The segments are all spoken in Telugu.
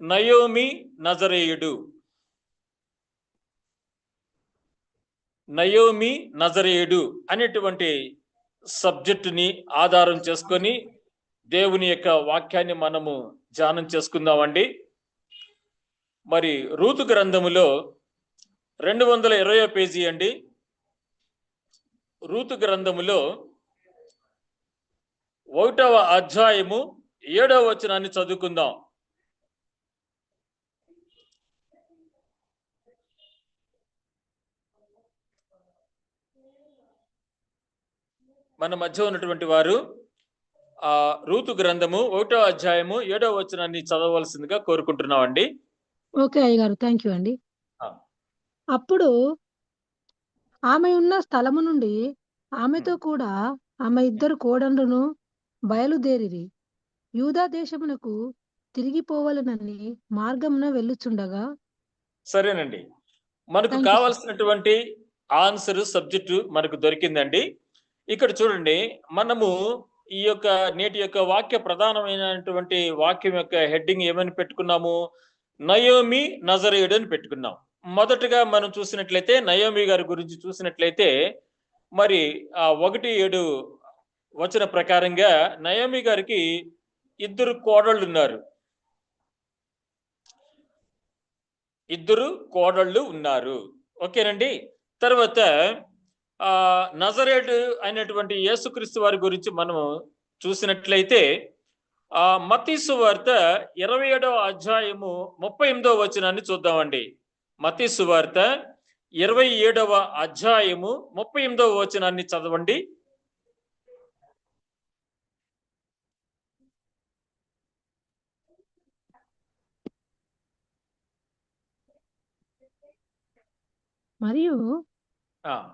నయోమి నజరేయుడు. నయోమి నజరేయుడు అనేటువంటి సబ్జెక్టుని ఆధారం చేసుకొని దేవుని యొక్క వాక్యాన్ని మనము ధ్యానం చేసుకుందామండి. మరి రూతు గ్రంథములో 220వ పేజీ అండి. రూతు గ్రంథములో 1వ అధ్యాయము 7వ వచనాన్ని చదువుకుందాం. మన మధ్య ఉన్నటువంటి వారు ఆ రూతు గ్రంథము 1వ అధ్యాయము 7వ వచనాన్ని చదవవలసిందిగా కోరుకుంటున్నామండి. ఓకే అయ్యగారు, థ్యాంక్ యూ అండి. అప్పుడు ఆమె ఉన్న స్థలము నుండి ఆమెతో కూడా ఆమె 2 కోడళ్లను బయలుదేరిరి. యూదా దేశమునకు తిరిగిపోవలనని మార్గమున వెళ్ళుచుండగా. సరేనండి, మనకు కావాల్సినటువంటి ఆన్సర్ సబ్జెక్టు మనకు దొరికిందండి. ఇక్కడ చూడండి, మనము ఈ యొక్క నేటి యొక్క వాక్య ప్రధానమైనటువంటి వాక్యం యొక్క హెడ్డింగ్ ఏమని పెట్టుకున్నాము? నయోమి నజరేయుడు అని పెట్టుకున్నాం. మొదటగా మనం చూసినట్లయితే నయోమి గారి గురించి చూసినట్లయితే మరి 1:7 వచన ప్రకారంగా నయోమి గారికి 2 కోడళ్ళు ఉన్నారు. 2 కోడళ్ళు ఉన్నారు. ఓకేనండి. తర్వాత నజరేయుడు అయినటువంటి యేసుక్రీస్తు వారి గురించి మనం చూసినట్లయితే మత్తయి సువార్త 27వ అధ్యాయము 38వ వచనాన్ని చూద్దామండి. మత్తయి సువార్త 27వ అధ్యాయము 38వ వచనాన్ని చదవండి. మరియు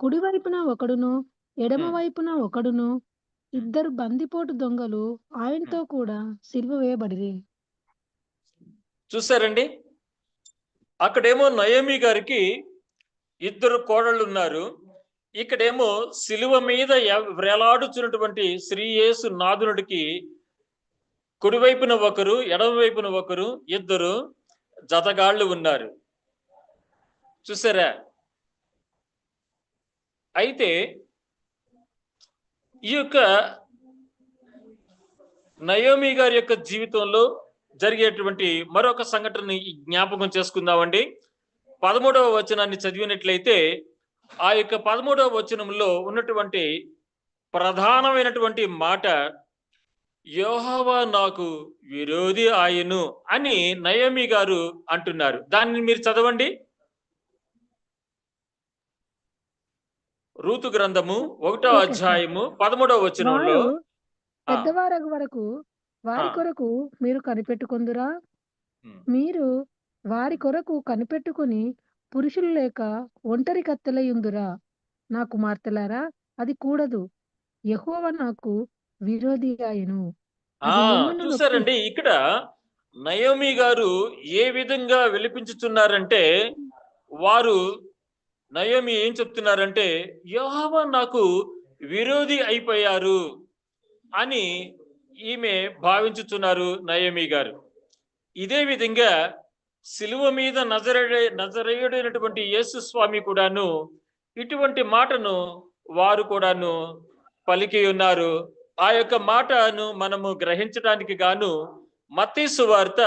కుడివైపున ఒకడును ఎడమ వైపున ఒకడును 2 బందిపోటు దొంగలు ఆయనతో కూడా సిలువ వేయబడిరి. చూసారండి, అక్కడేమో నయోమి గారికి 2 కోడళ్ళు ఉన్నారు. ఇక్కడేమో సిలువ మీద వేలాడుచున్నటువంటి శ్రీ యేసు నాథునుడికి కుడివైపున ఒకరు, ఎడమ వైపున ఒకరు, 2 జతగాళ్ళు ఉన్నారు. చూసారా? అయితే ఈ యొక్క నయోమి గారి యొక్క జీవితంలో జరిగేటువంటి మరొక సంఘటనని జ్ఞాపకం చేసుకుందామండి. 13వ వచనాన్ని చదివినట్లయితే ఆ యొక్క 13వ వచనంలో ఉన్నటువంటి ప్రధానమైనటువంటి మాట, యెహోవా నాకు విరోధి ఆయను అని నయోమి గారు అంటున్నారు. దాన్ని మీరు చదవండి. రూతు గ్రంథము 1వ అధ్యాయము 13వ వచనంలో, పెద్దవారగు వరకు వారి కొరకు మీరు కనిపెట్టుకొందురా? మీరు వారి కొరకు కనిపెట్టుకుని పురుషులు లేక ఒంటరి కత్తెలయుందురా? నా కుమార్తెలారా, అది కూడదు. యెహోవా నాకు విరోధి ఆయను. చూసారండి, ఇక్కడ నయోమి గారు ఏ విధంగా విలిపించుతున్నారంటే, వారు నయోమి ఏం చెప్తున్నారంటే, యెహోవా నాకు విరోధి అయిపోయారు అని ఈమె భావించుతున్నారు నయోమి గారు. ఇదే విధంగా సిలువ మీద నజరేయుడైనటువంటి యేసు స్వామి కూడాను ఇటువంటి మాటను వారు కూడాను పలికి ఉన్నారు. ఆ యొక్క మాటను మనము గ్రహించడానికి గాను మత్తయి సువార్త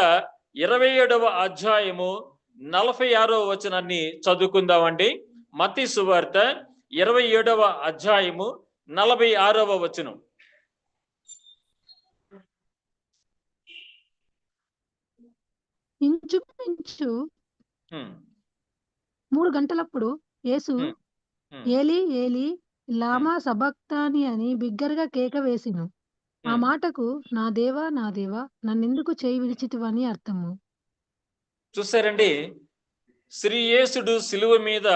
27వ అధ్యాయము 46వ వచనాన్ని చదువుకుందామండి. మత్తయి సువార్త 27వ అధ్యాయము 46వ వచనం. ఇంచుమించు 3 గంటలప్పుడు యేసు ఏలీ ఏలీ లామా సబక్తాని అని బిగ్గరగా కేక వేసిను. ఆ మాటకు నా దేవా నా దేవా నన్నెందుకు చేయి విడిచితివని అర్థము. చూసారండి, శ్రీ యేసుడు సిలువ మీద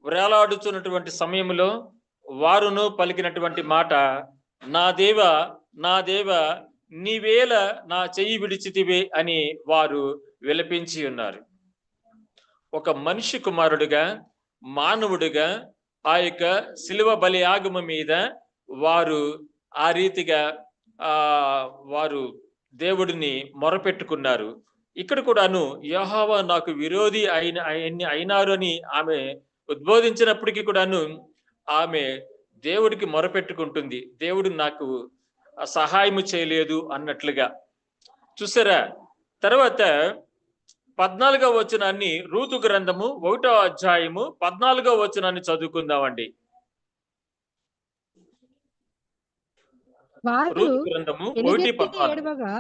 వేలాడుచున్నటువంటి సమయంలో వారును పలికినటువంటి మాట, నా దేవా నా దేవా నీవేళ నా చెయ్యి విడిచితివే అని వారు విలపించి ఉన్నారు. ఒక మనిషి కుమారుడుగా, మానవుడిగా ఆ యొక్క సిలువ బలి యాగము మీద వారు ఆ రీతిగా వారు దేవుడిని మొరపెట్టుకున్నారు. ఇక్కడ కూడాను యెహోవా నాకు విరోధి అయినారు అని ఆమె ఉద్బోధించినప్పటికీ కూడాను ఆమె దేవుడికి మొరపెట్టుకుంటుంది. దేవుడు నాకు సహాయము చేయలేదు అన్నట్లుగా. చూసారా? తర్వాత 14వ వచనాన్ని, రూతు గ్రంథము 1వ అధ్యాయము 14వ వచనాన్ని చదువుకుందామండి. వారు రూతు గ్రంథము 1 ఎలుగెత్తి 14. ఏడవగా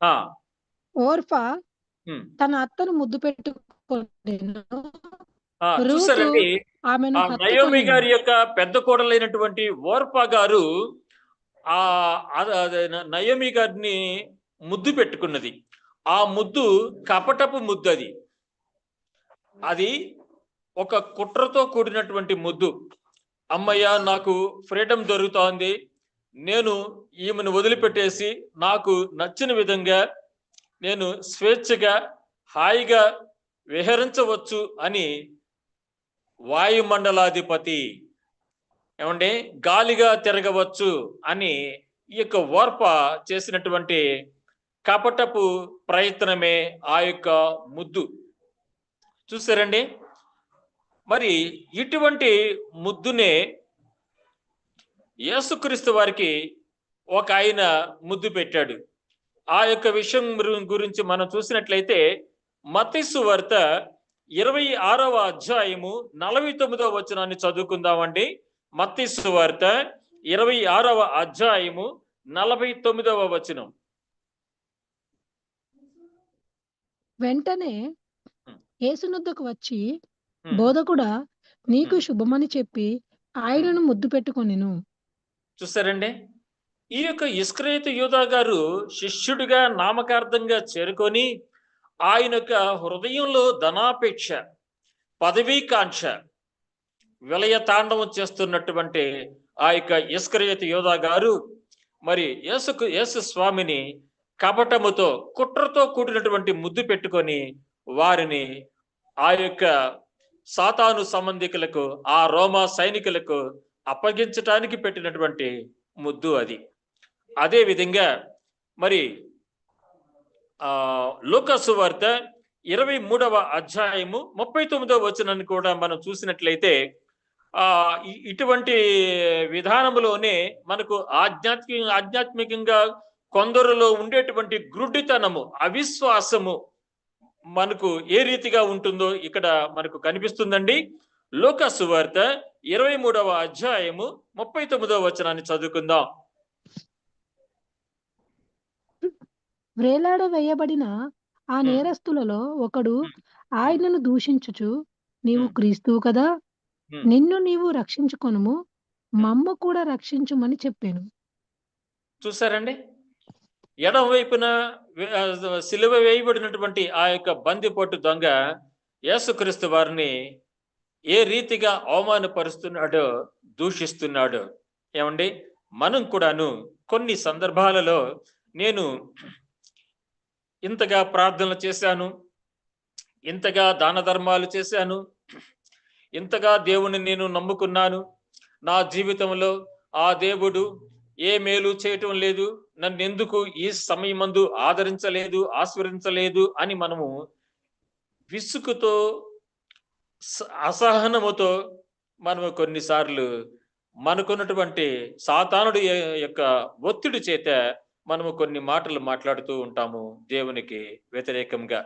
ఆ, ఓర్పా ఉమ్. తన అత్తను ముద్దు పెట్టుకొనెను. రూతు చూసారండి, ఆమెను ఆ నయోమి హత్తుకొనెను. గారి యొక్క పెద్ద కోడలైనటువంటి ఓర్పా గారు ఆ నయోమి గారిని ముద్దు పెట్టుకున్నది. ఆ ముద్దు కపటపు ముద్దు. అది ఒక కుట్రతో కూడినటువంటి ముద్దు. అమ్మయ్య, నాకు ఫ్రీడమ్ దొరుకుతోంది, నేను ఈమెను వదిలిపెట్టేసి నాకు నచ్చిన విధంగా నేను స్వేచ్ఛగా హాయిగా విహరించవచ్చు అని వాయుమండలాధిపతి, ఏమండి, గాలిగా తిరగవచ్చు అని ఈ యొక్క ఓర్ప చేసినటువంటి కపటపు ప్రయత్నమే ఆ యొక్క ముద్దు. చూసారండి? మరి ఇటువంటి ముద్దునే యేసుక్రీస్తు వారికి ఒక ఆయన ముద్దు పెట్టాడు. ఆ యొక్క విషయం గురించి మనం చూసినట్లయితే మత్తయి సువార్త 26వ అధ్యాయము 49వ వచనాన్ని చదువుకుందామండి. మత్తయి సువార్త 26వ అధ్యాయము 49వ వచనం. వెంటనే యేసునొద్దకు వచ్చి, బోధకుడా, నీకు శుభమని చెప్పి ఆయనను ముద్దు పెట్టుకొనెను. చూసారండి? ఈ యొక్క ఇస్కరియోతు యూదా గారు శిష్యుడిగా నామకార్థంగా చేరుకొని ఆయన యొక్క హృదయంలో ధనాపేక్ష, పదవీకాంక్ష విలయ తాండవం చేస్తున్నటువంటి ఆ యొక్క ఇస్కరియోతు యూదా గారు మరి యేసు స్వామిని కపటముతో, కుట్రతో కూడినటువంటి ముద్దు పెట్టుకొని వారిని ఆ యొక్క సాతాను సంబంధికులకు, ఆ రోమా సైనికులకు అప్పగించటానికి పెట్టినటువంటి ముద్దు అది. అదే విధంగా మరి లూకా సువార్త 23వ అధ్యాయము 39వ వచనాన్ని కూడా మనం చూసినట్లయితే ఇటువంటి విధానంలోనే మనకు ఆధ్యాత్మికంగా కొందరిలో ఉండేటువంటి గ్రుడ్డితనము, అవిశ్వాసము మనకు ఏ రీతిగా ఉంటుందో ఇక్కడ మనకు కనిపిస్తుందండి. లూకా సువార్త 23వ అధ్యాయము 39వ వచనాన్ని చదువుకుందాం. వ్రేలాడ వేయబడిన ఆ నేరస్తులలో ఒకడు ఆయనను దూషించుచు, నీవు క్రీస్తువు కదా, నిన్ను నీవు రక్షించుకొనుము, మమ్ము కూడా రక్షించుమని చెప్పాను. చూసారండి? ఎడమ వైపున సిలువ వేయబడినటువంటి ఆ యొక్క బందిపోటు దొంగ యేసుక్రీస్తు వారిని ఏ రీతిగా అవమానపరుస్తున్నాడో, దూషిస్తున్నాడో. ఏమండి, మనం కూడాను కొన్ని సందర్భాలలో నేను ఇంతగా ప్రార్థనలు చేశాను, ఇంతగా దాన ధర్మాలు చేశాను, ఇంతగా దేవుణ్ణి నేను నమ్ముకున్నాను, నా జీవితంలో ఆ దేవుడు ఏ మేలు చేయటం లేదు, నన్ను ఎందుకు ఈ సమయమందు ఆదరించలేదు, ఆస్వాదించలేదు అని మనము విసుగుతో, అసహనముతో మనము కొన్నిసార్లు మనకున్నటువంటి సాతానుడి యొక్క ఒత్తిడి చేత మనము కొన్ని మాటలు మాట్లాడుతూ ఉంటాము దేవునికి వ్యతిరేకంగా.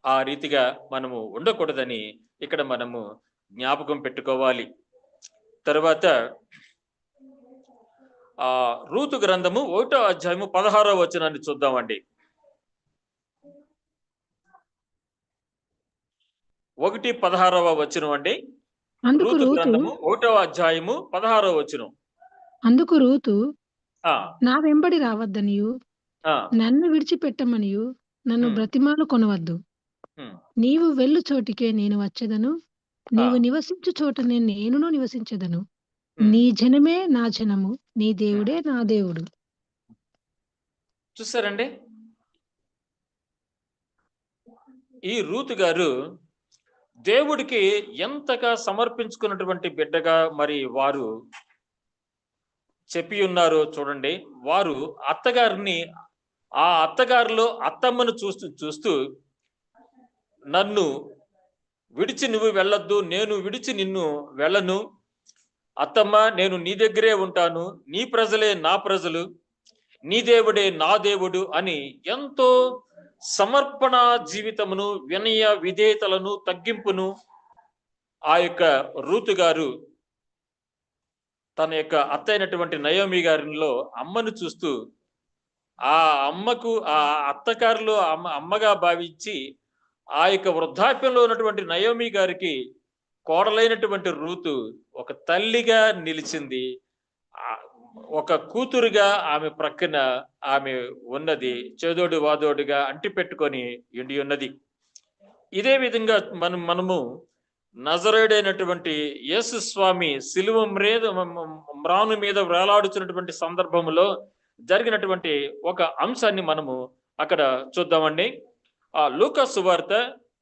ఆ రీతిగా మనము ఉండకూడదని ఇక్కడ మనము జ్ఞాపకం పెట్టుకోవాలి. తర్వాత రూతు గ్రంథము 1వ అధ్యాయము 16వ వచనాన్ని చూద్దామండి. 1:16వ వచనం అండి. రూతు గ్రంథము 1వ అధ్యాయము 16వ వచనం. అందుకు రూతు, నా వెంబడి రావద్దనియు, నన్ను విడిచిపెట్టమనియు నన్ను బ్రతిమాలు కొనవద్దు. నీవు వెళ్ళు చోటికే నేను వచ్చేదను, నీవు నివసించు చోట నేనును నివసించదను. నీ జనమే నా జనము, నీ దేవుడే నా దేవుడు. చూసారండి? ఈ రూతు గారు దేవుడికి ఎంతగా సమర్పించుకున్నటువంటి బిడ్డగా మరి వారు చెప్పి ఉన్నారో చూడండి. వారు అత్తగారిని, ఆ అత్తగారిలో అత్తమ్మను చూస్తూ నన్ను విడిచి నువ్వు వెళ్ళొద్దు, నేను విడిచి నిన్ను వెళ్ళను. అత్తమ్మ, నేను నీ దగ్గరే ఉంటాను, నీ ప్రజలే నా ప్రజలు, నీ దేవుడే నా దేవుడు అని ఎంతో సమర్పణ జీవితమును, వినయ విధేయతలను, తగ్గింపును ఆ యొక్క రూతు గారు తన యొక్క అత్త అయినటువంటి నయోమి గారిలో అమ్మను చూస్తూ, ఆ అమ్మకు ఆ అత్తగారిలో అమ్మగా భావించి ఆ యొక్క వృద్ధాప్యంలో ఉన్నటువంటి నయోమి గారికి కోడలైనటువంటి రూతు ఒక తల్లిగా నిలిచింది. ఒక కూతురుగా ఆమె ప్రక్కన ఆమె ఉన్నది, చేదోడు వాదోడుగా అంటి పెట్టుకొని ఉండి ఉన్నది. ఇదే విధంగా మనము నజరేయుడైనటువంటి యేసు స్వామి శిలువ మ్రాను మీద వేలాడుతున్నటువంటి సందర్భంలో జరిగినటువంటి ఒక అంశాన్ని మనము అక్కడ చూద్దామండి. ఆ లూకా సువార్త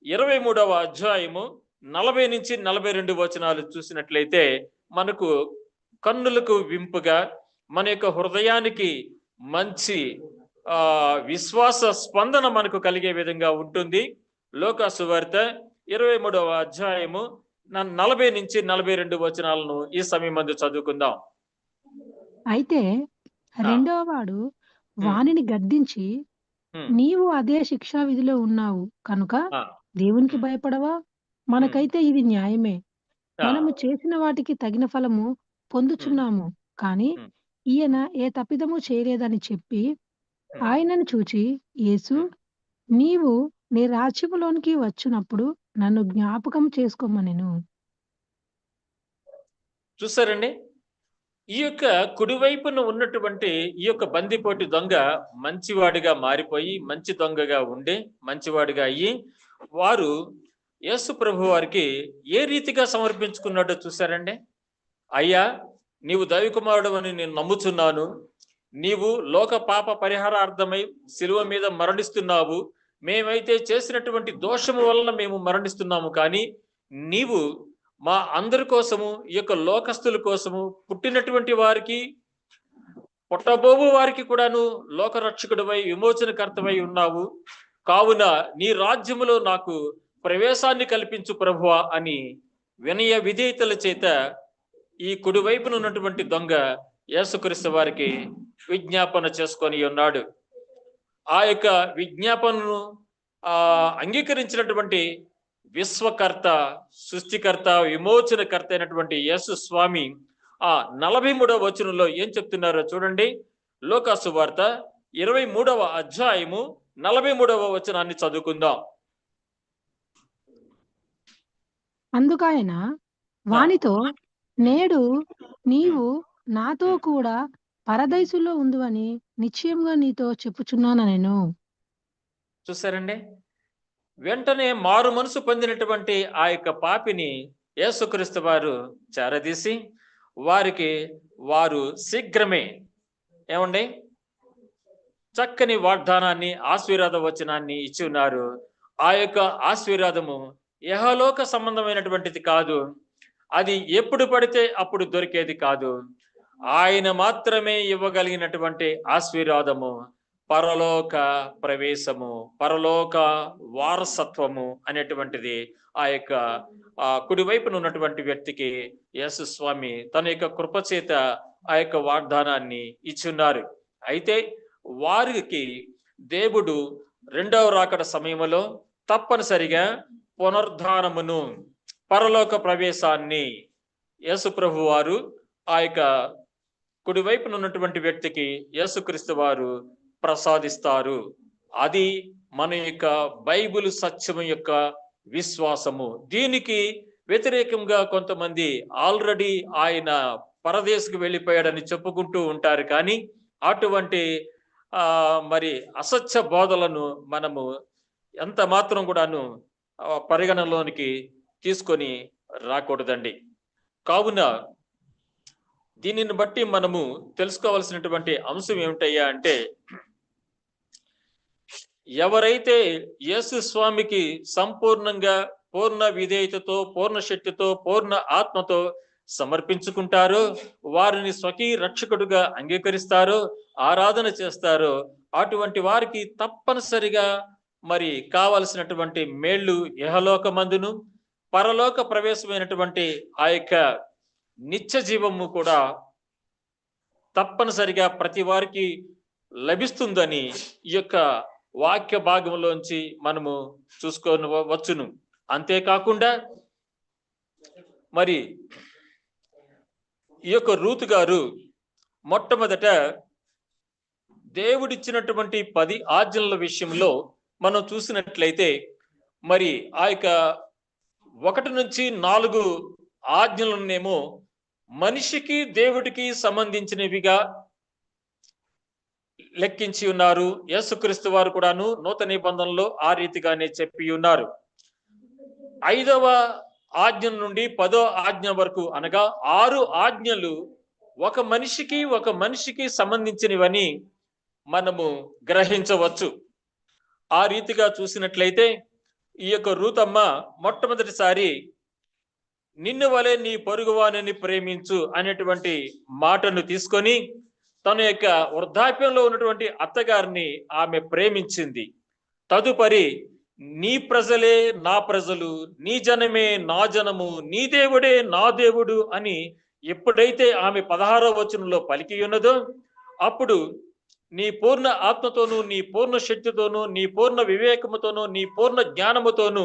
23వ అధ్యాయము 40 నుంచి 42 వచనాలు చూసినట్లయితే మనకు కన్నులకు వింపుగా, మన యొక్క హృదయానికి మంచి విశ్వాస స్పందన మనకు కలిగే విధంగా ఉంటుంది. లూకా సువార్త 23వ అధ్యాయము 40 నుంచి 42 వచనాలను ఈ సమయం మందు చదువుకుందాం. అయితే రెండవ వాడు వానిని గద్దించి, నీవు అదే శిక్షా విధిలో ఉన్నావు కనుక దేవునికి భయపడవా? మనకైతే ఇది న్యాయమే. మనము చేసిన వాటికి తగిన ఫలము పొందుచున్నాము. కానీ ఈయన ఏ తప్పిదము చేయలేదని చెప్పి ఆయనను చూచి, యేసు, నీవు నీ రాజ్యములోనికి వచ్చినప్పుడు నన్ను జ్ఞాపకం చేసుకోమనెను. చూసారండి, ఈ యొక్క కుడివైపున ఉన్నటువంటి ఈ యొక్క బందిపోటు దొంగ మంచివాడిగా మారిపోయి, మంచి దొంగగా ఉండి మంచివాడిగా అయ్యి, వారు యేసు ప్రభు వారికి ఏ రీతిగా సమర్పించుకున్నాడో చూసారండి. అయ్యా, నీవు దైవకుమారుడు అని నేను నమ్ముచున్నాను, నీవు లోక పాప పరిహారార్థమై శిలువ మీద మరణిస్తున్నావు, మేమైతే చేసినటువంటి దోషము వలన మేము మరణిస్తున్నాము, కానీ నీవు మా అందరి కోసము, ఈ యొక్క లోకస్తుల కోసము, పుట్టినటువంటి వారికి, పుట్టబోవు వారికి కూడాను లోకరక్షకుడివై విమోచనకర్తవై ఉన్నావు. కావున నీ రాజ్యములో నాకు ప్రవేశాన్ని కల్పించు ప్రభువా అని వినయ విధేయతల చేత ఈ కుడివైపున ఉన్నటువంటి దొంగ యేసుక్రీస్తు వారికి విజ్ఞాపన చేసుకొని ఉన్నాడు. ఆ యొక్క విజ్ఞాపనను అంగీకరించినటువంటి విశ్వకర్త, సృష్టికర్త, విమోచనకర్త అయినటువంటి యేసు స్వామి ఆ 43వ వచనంలో ఏం చెప్తున్నారో చూడండి. లూకా సువార్త 23వ అధ్యాయము 43వ వచనాన్ని చదువుకుందాం. అందుకాయన వానితో, నేడు నీవు నాతో కూడా పరదైసులో ఉందువని నిశ్చయంగా నీతో చెప్పుచున్నానెను. చూసారండి, వెంటనే మారు మనసు పొందినటువంటి ఆ యొక్క పాపిని యేసుక్రీస్తు వారు చేరదీసి వారు శీఘ్రమే ఏమండి చక్కని వాగ్దానాన్ని, ఆశీర్వాద వచనాన్ని ఇచ్చి ఉన్నారు. ఆ యొక్క ఆశీర్వాదము యెహలోక సంబంధమైనటువంటిది కాదు, అది ఎప్పుడు పడితే అప్పుడు దొరికేది కాదు. ఆయన మాత్రమే ఇవ్వగలిగినటువంటి ఆశీర్వాదము పరలోక ప్రవేశము, పరలోక వారసత్వము అనేటువంటిది ఆ యొక్క కుడివైపున ఉన్నటువంటి వ్యక్తికి యేసు స్వామి తన యొక్క కృపచేత ఆ యొక్క వాగ్దానాన్ని ఇచ్చున్నారు. అయితే వారికి దేవుడు రెండవ రాకడ సమయంలో తప్పనిసరిగా పునరుద్ధానమును, పరలోక ప్రవేశాన్ని యేసు ప్రభు వారు ఆ యొక్క కుడివైపున ఉన్నటువంటి వ్యక్తికి యేసుక్రీస్తు వారు ప్రసాదిస్తారు. అది మన యొక్క బైబిల్ సత్యము యొక్క విశ్వాసము. దీనికి వ్యతిరేకంగా కొంతమంది ఆల్రెడీ ఆయన పరదేశకు వెళ్ళిపోయాడని చెప్పుకుంటూ ఉంటారు. కానీ అటువంటి మరి అసత్య బోధలను మనము ఎంత మాత్రం కూడాను పరిగణలోనికి తీసుకొని రాకూడదండి. కావున దీనిని బట్టి మనము తెలుసుకోవాల్సినటువంటి అంశం ఏమిటయ్యా అంటే, ఎవరైతే యేసు స్వామికి సంపూర్ణంగా పూర్ణ విధేయతతో, పూర్ణ శక్తితో, పూర్ణ ఆత్మతో సమర్పించుకుంటారో, వారిని స్వకీయ రక్షకుడుగా అంగీకరిస్తారో, ఆరాధన చేస్తారో, అటువంటి వారికి తప్పనిసరిగా మరి కావలసినటువంటి మేళ్ళు ఇహలోకమందును పరలోక ప్రవేశమైనటువంటి ఆ యొక్క నిత్య జీవము కూడా తప్పనిసరిగా ప్రతి వారికి లభిస్తుందని ఈ యొక్క వాక్య భాగంలోంచి మనము చూసుకోవచ్చును. అంతేకాకుండా మరి ఈ యొక్క రూతు గారు మొట్టమొదట దేవుడిచ్చినటువంటి 10 ఆజ్ఞల విషయంలో మనం చూసినట్లయితే మరి ఆ యొక్క 1 నుంచి 4 ఆజ్ఞలనేమో మనిషికి దేవుడికి సంబంధించినవిగా లెక్కించి ఉన్నారు. యేసుక్రీస్తు వారు కూడాను నూతన నిబంధనలో ఆ రీతిగానే చెప్పి ఉన్నారు. 5వ ఆజ్ఞ నుండి 10వ ఆజ్ఞ వరకు అనగా 6 ఆజ్ఞలు ఒక మనిషికి సంబంధించినవని మనము గ్రహించవచ్చు. ఆ రీతిగా చూసినట్లయితే ఈ యొక్క రూతమ్మ మొట్టమొదటిసారి నిన్ను వలె నీ పొరుగువానిని ప్రేమించు అనేటువంటి మాటను తీసుకొని తన యొక్క వృద్ధాప్యంలో ఉన్నటువంటి అత్తగారిని ఆమె ప్రేమించింది. తదుపరి నీ ప్రజలే నా ప్రజలు, నీ జనమే నా జనము, నీ దేవుడే నా దేవుడు అని ఎప్పుడైతే ఆమె 16వ వచనంలో పలికి ఉన్నదో అప్పుడు నీ పూర్ణ ఆత్మతోనూ నీ పూర్ణ శక్తితోనూ నీ పూర్ణ వివేకముతోనూ నీ పూర్ణ జ్ఞానముతోనూ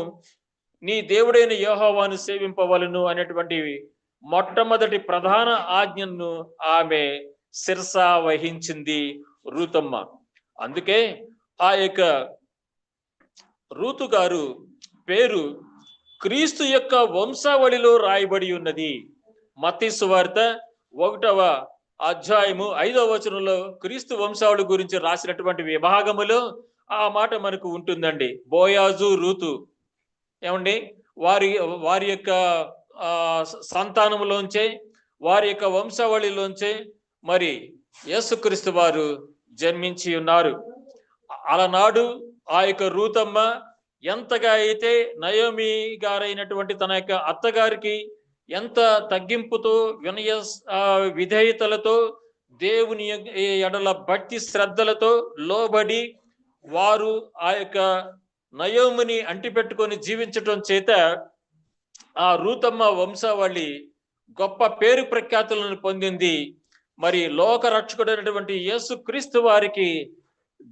నీ దేవుడైన యెహోవాను సేవింపవలను అనేటువంటి మొట్టమొదటి ప్రధాన ఆజ్ఞను ఆమె శిరస వహించింది రూతమ్మ. అందుకే ఆ యొక్క రూతు గారు పేరు క్రీస్తు యొక్క వంశావళిలో రాయబడి ఉన్నది. మత్తయి సువార్త 1వ అధ్యాయము 5వ వచనంలో క్రీస్తు వంశావళి గురించి రాసినటువంటి విభాగములో ఆ మాట మనకు ఉంటుందండి. బోయాజు రూతు ఏమండి వారి యొక్క సంతానములోంచే వారి యొక్క వంశావళిలోంచే మరి యేసుక్రీస్తు వారు జన్మించి ఉన్నారు. అలనాడు ఆ యొక్క రూతమ్మ ఎంతగా అయితే నయోమి గారైనటువంటి తన యొక్క అత్తగారికి ఎంత తగ్గింపుతో వినయ విధేయతలతో దేవుని ఎడల భక్తి శ్రద్ధలతో లోబడి వారు ఆ యొక్క నయోమిని అంటిపెట్టుకొని జీవించటం చేత ఆ రూతమ్మ వంశావళి గొప్ప పేరు ప్రఖ్యాతులను పొందింది. మరి లోక రక్షకుడైనటువంటి యేసుక్రీస్తు వారికి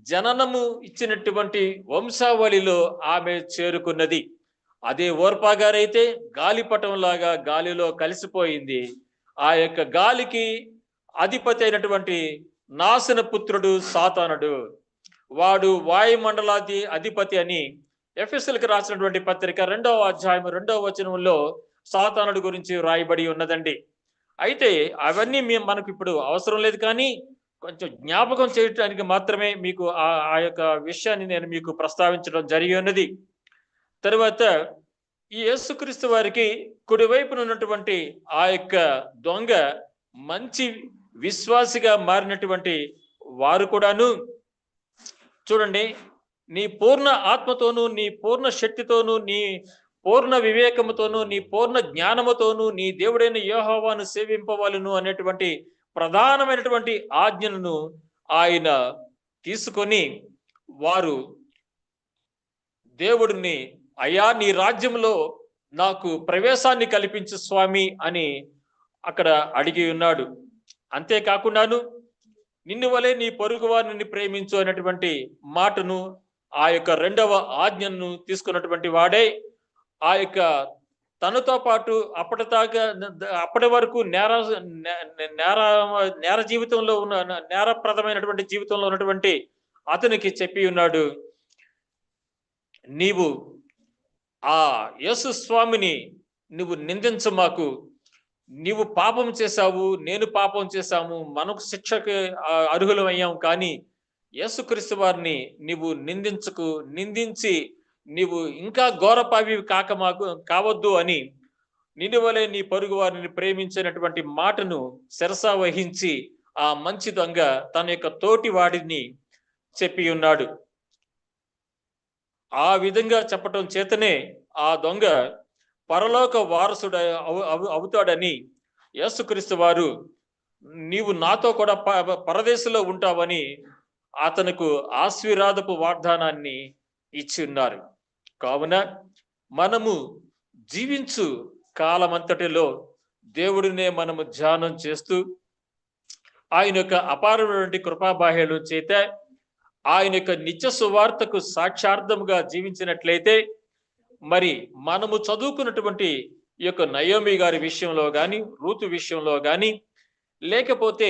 జననము ఇచ్చినటువంటి వంశావళిలో ఆమె చేరుకున్నది. అదే ఓర్పా గారైతే గాలిపటం లాగా గాలిలో కలిసిపోయింది. ఆ యొక్క గాలికి అధిపతి అయినటువంటి నాశన పుత్రుడు సాతానుడు, వాడు వాయుమండలాది అధిపతి అని ఎఫెసీయులకు రాసినటువంటి పత్రిక 2వ అధ్యాయం 2వ వచనంలో సాతానుడు గురించి రాయబడి ఉన్నదండి. అయితే అవన్నీ మనకు ఇప్పుడు అవసరం లేదు, కానీ కొంచెం జ్ఞాపకం చేయడానికి మాత్రమే మీకు ఆ యొక్క విషయాన్ని నేను మీకు ప్రస్తావించడం జరిగి ఉన్నది. తర్వాత ఈ యేసుక్రీస్తు వారికి కుడివైపున ఉన్నటువంటి ఆ యొక్క దొంగ మంచి విశ్వాసిగా మారినటువంటి వారు కూడాను చూడండి, నీ పూర్ణ ఆత్మతోనూ నీ పూర్ణ శక్తితోనూ నీ పూర్ణ వివేకముతోనూ నీ పూర్ణ జ్ఞానముతోనూ నీ దేవుడైన యెహోవాను సేవింపవలెను అనేటువంటి ప్రధానమైనటువంటి ఆజ్ఞలను ఆయన తీసుకొని వారు దేవుడిని, అయ్యా నీ రాజ్యంలో నాకు ప్రవేశాన్ని కల్పించు స్వామి అని అక్కడ అడిగి ఉన్నాడు. అంతేకాకుండాను నిన్ను వలె నీ పొరుగు వారిని ప్రేమించు అనేటువంటి మాటను ఆ యొక్క 2వ ఆజ్ఞను తీసుకున్నటువంటి వాడే ఆ యొక్క తనతో పాటు అప్పటి వరకు నేర జీవితంలో ఉన్న నేరప్రదమైనటువంటి జీవితంలో ఉన్నటువంటి అతనికి చెప్పి ఉన్నాడు, నీవు ఆ యేసు స్వామిని నువ్వు నిందించమాకు, నీవు పాపం చేశావు, నేను పాపం చేశాము, మనకు శిక్షకు అర్హులం అయ్యాం, కానీ యేసుక్రీస్తు వారిని నీవు నిందించి నీవు ఇంకా ఘోరపావి కావద్దు అని నిన్ను వలె నీ పొరుగు వారిని ప్రేమించినటువంటి మాటను శిరస వహించి ఆ మంచి దొంగ తన యొక్క తోటి వాడిని చెప్పి ఉన్నాడు. ఆ విధంగా చెప్పటం చేతనే ఆ దొంగ పరలోక వారసుడు అవుతాడని యేసుక్రీస్తు వారు నీవు నాతో కూడా పరదేశంలో ఉంటావని అతనుకు ఆశీర్వాదపు వాగ్దానాన్ని ఇచ్చి ఉన్నారు. కావున మనము జీవించు కాలమంతటిలో దేవుడినే మనము ధ్యానం చేస్తూ ఆయన యొక్క అపారమైనటువంటి కృపాబాహ్యాలు చేత ఆయన యొక్క నిత్య సువార్తకు సాక్షార్థముగా జీవించినట్లయితే మరి మనము చదువుకున్నటువంటి ఈ యొక్క నయోమి గారి విషయంలో గాని, రూతు విషయంలో గాని, లేకపోతే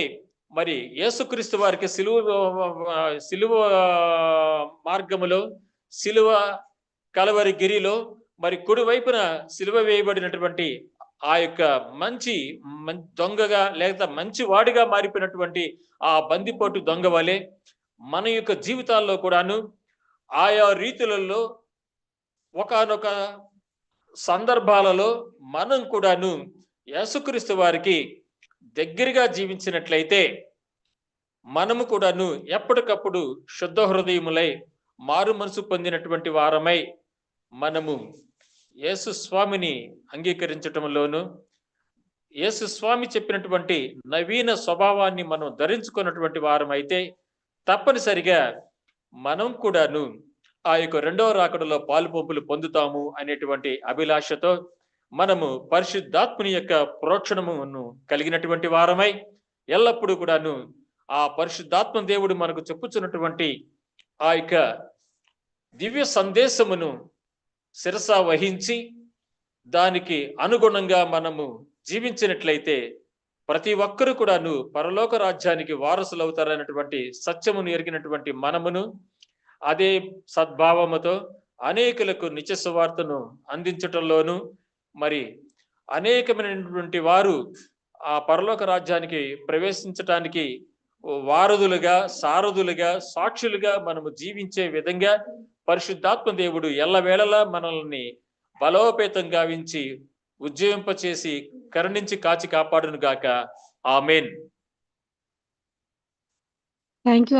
మరి యేసుక్రీస్తు వారికి సిలువ మార్గములో, సిలువ కలవరి గిరిలో మరి కుడి వైపున సిలువ వేయబడినటువంటి ఆ యొక్క మంచి దొంగగా లేక మంచి వాడిగా మారిపోయినటువంటి ఆ బందిపోటు దొంగ వలె మన యొక్క జీవితాల్లో కూడాను ఆయా రీతులలో ఒకానొక సందర్భాలలో మనం కూడాను యేసుక్రీస్తు వారికి దగ్గరగా జీవించినట్లయితే మనము కూడాను ఎప్పటికప్పుడు శుద్ధ హృదయములై మారు మనసు పొందినటువంటి వారమై మనము యేసు స్వామిని అంగీకరించటంలోను, యేసు స్వామి చెప్పినటువంటి నవీన స్వభావాన్ని మనం ధరించుకున్నటువంటి వారమైతే తప్పనిసరిగా మనం కూడాను ఆ యొక్క రెండవ రాకడలో పాలుపంపులు పొందుతాము అనేటువంటి అభిలాషతో మనము పరిశుద్ధాత్ముని యొక్క ప్రోక్షణమును కలిగినటువంటి వారమై ఎల్లప్పుడూ కూడాను ఆ పరిశుద్ధాత్మ దేవుడు మనకు చెప్పుచున్నటువంటి ఆ యొక్క దివ్య సందేశమును శిరస వహించి దానికి అనుగుణంగా మనము జీవించినట్లయితే ప్రతి ఒక్కరు కూడాను పరలోక రాజ్యానికి వారసులు అవుతారనేటువంటి సత్యమును ఎరిగినటువంటి మనమును అదే సద్భావముతో అనేకులకు నిత్య సువార్తను అందించటంలోను మరి అనేకమైనటువంటి వారు ఆ పరలోక రాజ్యానికి ప్రవేశించటానికి వారధులుగా, సారథులుగా, సాక్షులుగా మనము జీవించే విధంగా పరిశుద్ధాత్మ దేవుడు ఎల్లవేళలా మనల్ని బలోపేతం గావించి ఉజ్జీవింపచేసి కరుణించి కాచి కాపాడును గాక. ఆమేన్. Thank you.